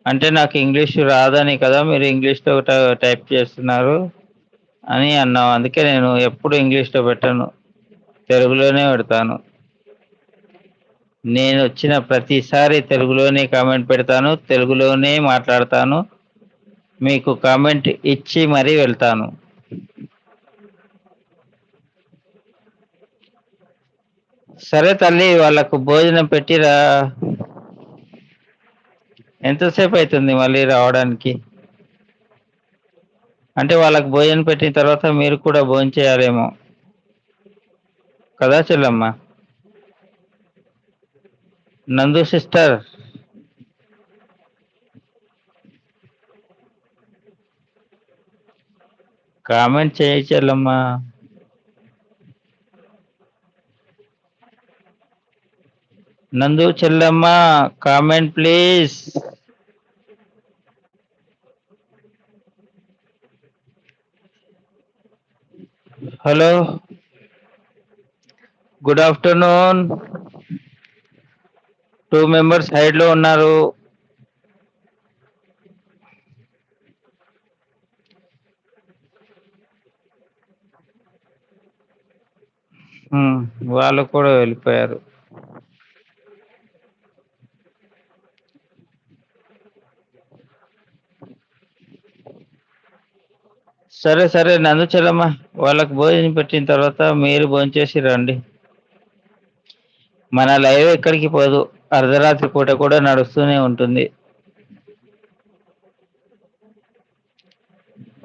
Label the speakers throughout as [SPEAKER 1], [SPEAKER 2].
[SPEAKER 1] అంటే నాకు ఇంగ్లీష్ రాదని కదా మీరు ఇంగ్లీష్‌లో టైప్ చేస్తున్నారు అని అన్నావు. అందుకే నేను ఎప్పుడు ఇంగ్లీష్‌లో పెట్టను. తెలుగులోనే పెడతాను. నేనొచ్చిన ప్రతిసారి తెలుగులోనే కామెంట్ పెడతాను. తెలుగులోనే మాట్లాడతాను. మీకు కామెంట్ ఇచ్చి మరీ వెళ్తాను. సరే తల్లి వాళ్ళకు భోజనం పెట్టిరా. ఎంతసేపు అయితుంది మళ్ళీ రావడానికి? అంటే వాళ్ళకి భోజనం పెట్టిన తర్వాత మీరు కూడా భోంచేయాలేమో. కదా చెల్లెమ్మ? నందు సిస్టర్ కామెంట్ చేయి చెల్లెమ్మ. నందు చెల్లెమ్మ comment please. Hello. Good afternoon. 2 members హైడ్‌లో ఉన్నారు. హ్మ్. వాళ్ళు కూడా వెళ్ళిపోయారు. సరే, సరే నందు చెల్లెమ్మ వాళ్ళకి భోజనం పెట్టిన తర్వాత మీరు భోంచేసి రండి. మన లైవ్ ఎక్కడికి పోదు. అర్ధరాత్రి పూట కూడా నడుస్తూనే ఉంటుంది.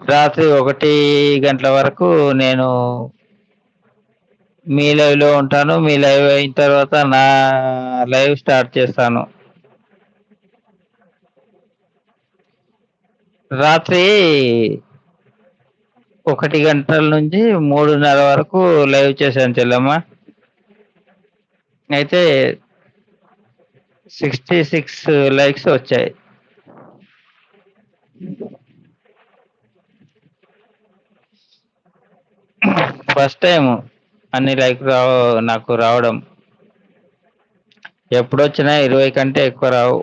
[SPEAKER 1] రాత్రి 1 గంటల వరకు నేను మీ లైవ్‌లో ఉంటాను. మీ లైవ్ అయిన తర్వాత నా లైవ్ స్టార్ట్ చేస్తాను. రాత్రి 1 గంటల నుంచి 3:30 వరకు లైవ్ చేశాను చెల్లెమ్మ. అయితే 66 లైక్స్ వచ్చాయి. ఫస్ట్ టైము అన్ని లైక్‌లు నాకు రావడం. ఎప్పుడొచ్చినా 20 కంటే ఎక్కువ రావు.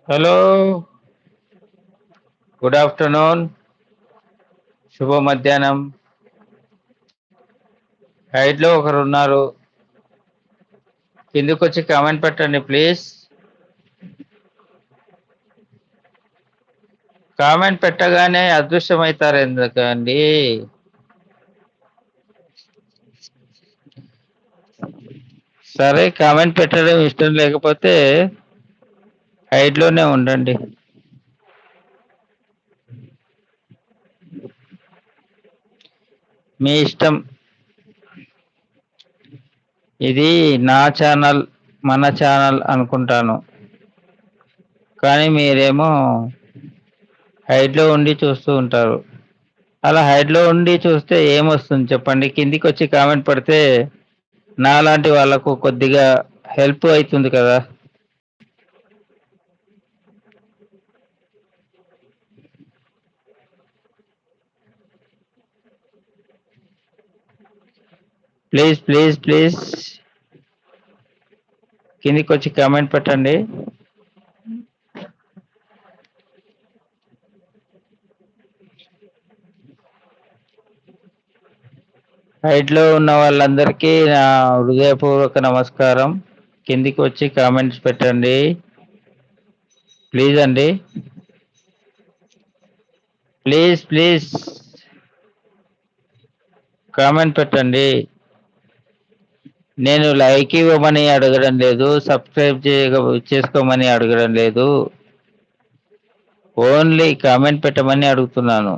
[SPEAKER 1] హలో. Good afternoon. శుభ మధ్యాహ్నం. హైడ్‌లో ఒకరున్నారు. కిందకొచ్చి కామెంట్ పెట్టండి ప్లీజ్. కామెంట్ పెట్టగానే అదృశ్యమైతారు ఎందుకండి? సరే కామెంట్ పెట్టడం ఇష్టం లేకపోతే హైడ్‌లోనే ఉండండి. మీ ఇష్టం. ఇది నా ఛానల్, మన ఛానల్ అనుకుంటాను. కానీ మీరేమో హైడ్‌లో ఉండి చూస్తూ ఉంటారు. అలా హైడ్‌లో ఉండి చూస్తే ఏమొస్తుంది చెప్పండి? కిందికొచ్చి కామెంట్ పెడితే నాలాంటి వాళ్ళకు కొద్దిగా హెల్ప్ అయితుంది కదా! ప్లీజ్, ప్లీజ్, ప్లీజ్ కిందికొచ్చి కామెంట్ పెట్టండి. హైడ్‌లో ఉన్న వాళ్ళందరికీ నా హృదయపూర్వక నమస్కారం. కిందికి వచ్చి కామెంట్స్ పెట్టండి. ప్లీజ్ అండి. ప్లీజ్, ప్లీజ్ కామెంట్ పెట్టండి. నేను లైక్ ఇవ్వమని అడగడం లేదు. సబ్స్క్రైబ్ చేసుకోమని అడగడం లేదు. ఓన్లీ కామెంట్ పెట్టమని అడుగుతున్నాను.